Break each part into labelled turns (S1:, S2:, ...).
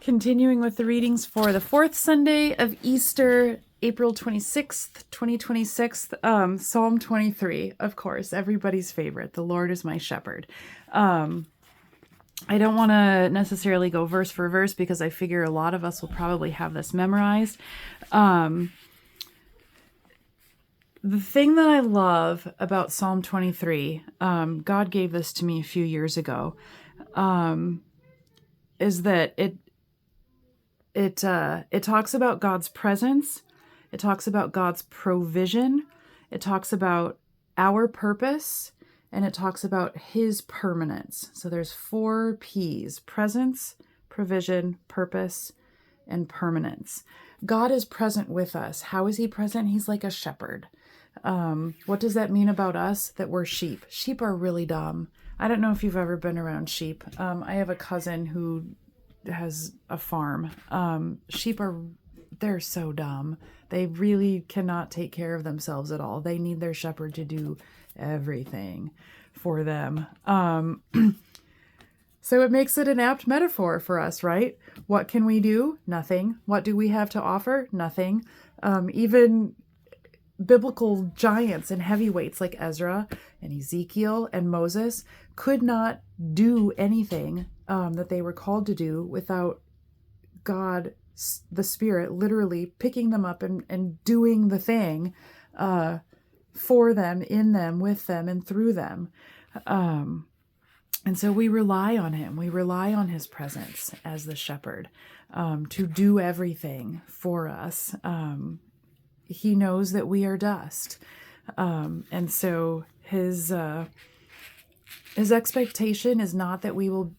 S1: Continuing with the readings for the fourth Sunday of Easter, April 26th, 2026, Psalm 23, of course, everybody's favorite. The Lord is my shepherd. I don't want to necessarily go verse for verse because I figure a lot of us will probably have this memorized. The thing that I love about Psalm 23, God gave this to me a few years ago, is that it talks about God's presence. It talks about God's provision. It talks about our purpose, and it talks about his permanence. So there's 4 P's: presence, provision, purpose, and permanence. God is present with us. How is he present? He's like a shepherd. What does that mean about us? That we're sheep. Sheep are really dumb. I don't know if you've ever been around sheep. I have a cousin who has a farm. Sheep they're so dumb. They really cannot take care of themselves at all. They need their shepherd to do everything for them. So it makes it an apt metaphor for us, right? What can we do? Nothing. What do we have to offer? Nothing. Even biblical giants and heavyweights like Ezra and Ezekiel and Moses could not do anything that they were called to do without God, the Spirit, literally picking them up and doing the thing for them, in them, with them, and through them. And so we rely on him. We rely on his presence as the shepherd to do everything for us. He knows that we are dust. And so his expectation is not that we will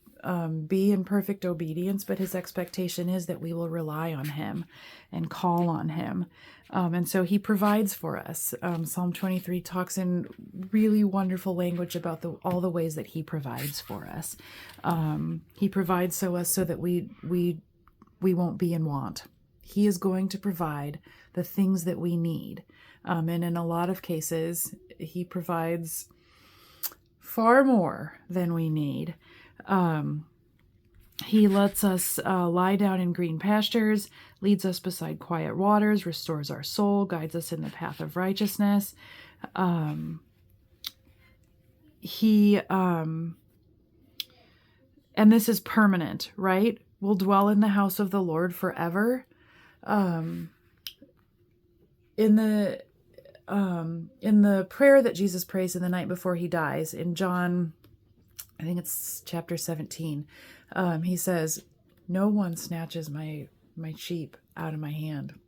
S1: be in perfect obedience, but his expectation is that we will rely on him and call on him. And so he provides for us. Psalm 23 talks in really wonderful language about all the ways that he provides for us. He provides so that we won't be in want. He is going to provide the things that we need. And in a lot of cases, he provides far more than we need. He lets us lie down in green pastures, leads us beside quiet waters, restores our soul, guides us in the path of righteousness. And this is permanent, right? We'll dwell in the house of the Lord forever. In the prayer that Jesus prays in the night before he dies, in John, I think it's chapter 17, he says, "No one snatches my sheep out of my hand."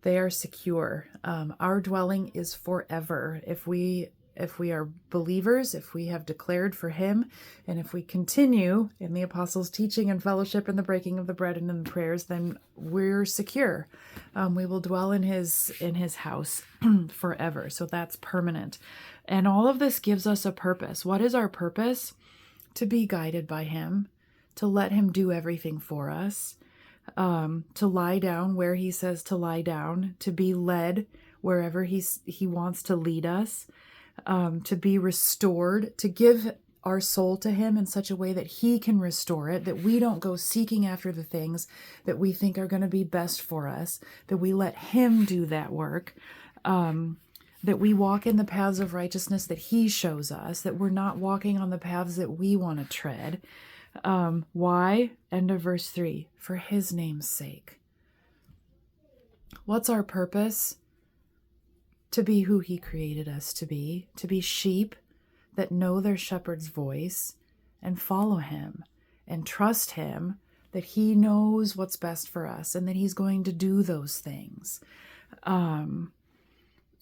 S1: They are secure. Our dwelling is forever. If we are believers, if we have declared for him, and if we continue in the apostles' teaching and fellowship and the breaking of the bread and in the prayers, then we're secure. We will dwell in his house forever. So that's permanent. And all of this gives us a purpose. What is our purpose? To be guided by him, to let him do everything for us, to lie down where he says to lie down, to be led wherever he wants to lead us, to be restored, to give our soul to him in such a way that he can restore it, that we don't go seeking after the things that we think are going to be best for us, that we let him do that work, that we walk in the paths of righteousness that he shows us, that we're not walking on the paths that we want to tread. Why? End of verse 3. For his name's sake. What's our purpose? To be who he created us to be sheep that know their shepherd's voice and follow him and trust him that he knows what's best for us and that he's going to do those things.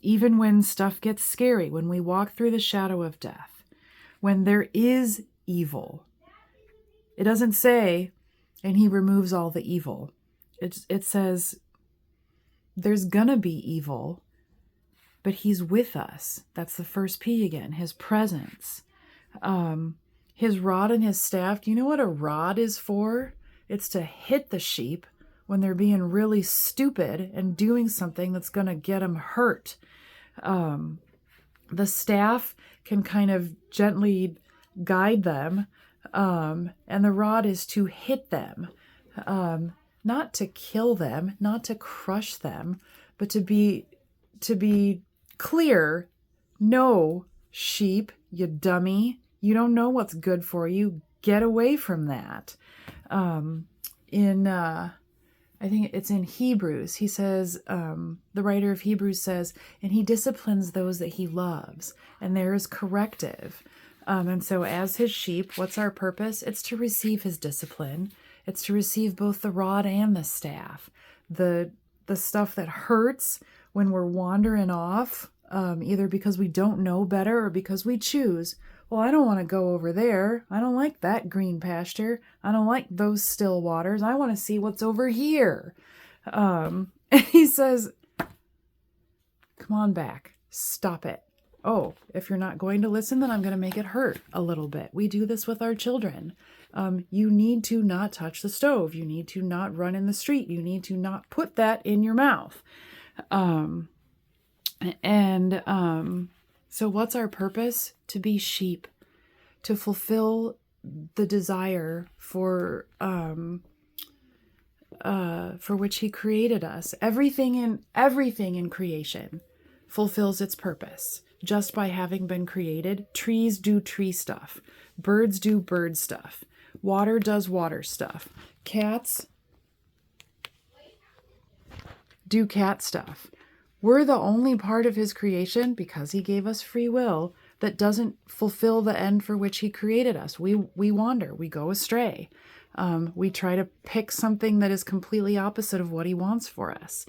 S1: Even when stuff gets scary, when we walk through the shadow of death, when there is evil, it doesn't say, and he removes all the evil. It says, there's gonna be evil, but he's with us. That's the first P again, his presence. His rod and his staff. Do you know what a rod is for? It's to hit the sheep when they're being really stupid and doing something that's going to get them hurt. The staff can kind of gently guide them, and the rod is to hit them. not to kill them, not to crush them, but to be clear. No, sheep, you dummy, you don't know what's good for you. Get away from that. I think it's in Hebrews, he says, the writer of Hebrews says, and he disciplines those that he loves, and there is corrective. And so as his sheep, what's our purpose? It's to receive his discipline. It's to receive both the rod and the staff. The stuff that hurts when we're wandering off, either because we don't know better or because we choose. Well, I don't want to go over there. I don't like that green pasture. I don't like those still waters. I want to see what's over here. And he says, come on back. Stop it. Oh, if you're not going to listen, then I'm going to make it hurt a little bit. We do this with our children. You need to not touch the stove. You need to not run in the street. You need to not put that in your mouth. So what's our purpose? To be sheep, to fulfill the desire for which he created us. Everything in creation fulfills its purpose just by having been created. Trees do tree stuff. Birds do bird stuff. Water does water stuff. Cats do cat stuff. We're the only part of his creation, because he gave us free will, that doesn't fulfill the end for which he created us. We wander, we go astray. We try to pick something that is completely opposite of what he wants for us.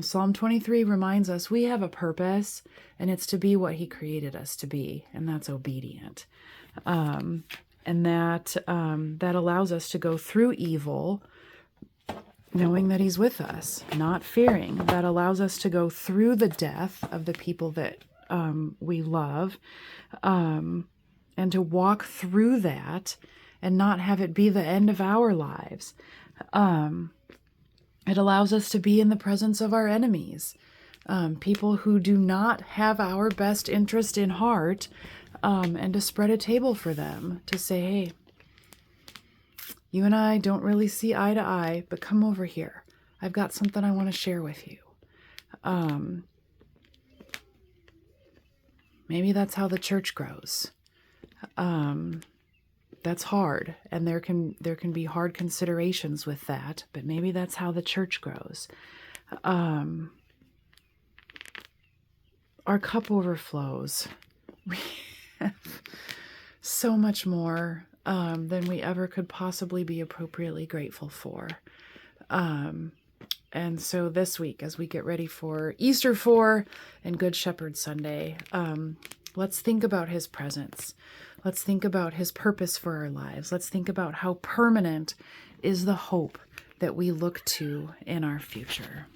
S1: Psalm 23 reminds us we have a purpose, and it's to be what he created us to be, and that's obedient. And that allows us to go through evil, knowing that he's with us, not fearing. That allows us to go through the death of the people that we love, and to walk through that and not have it be the end of our lives. It allows us to be in the presence of our enemies, people who do not have our best interest in heart, and to spread a table for them, to say, hey, you and I don't really see eye to eye, but come over here. I've got something I want to share with you. Maybe that's how the church grows. That's hard, and there can be hard considerations with that, but maybe that's how the church grows. Our cup overflows. We have so much more than we ever could possibly be appropriately grateful for. And so this week, as we get ready for Easter 4 and Good Shepherd Sunday, let's think about his presence. Let's think about his purpose for our lives. Let's think about how permanent is the hope that we look to in our future.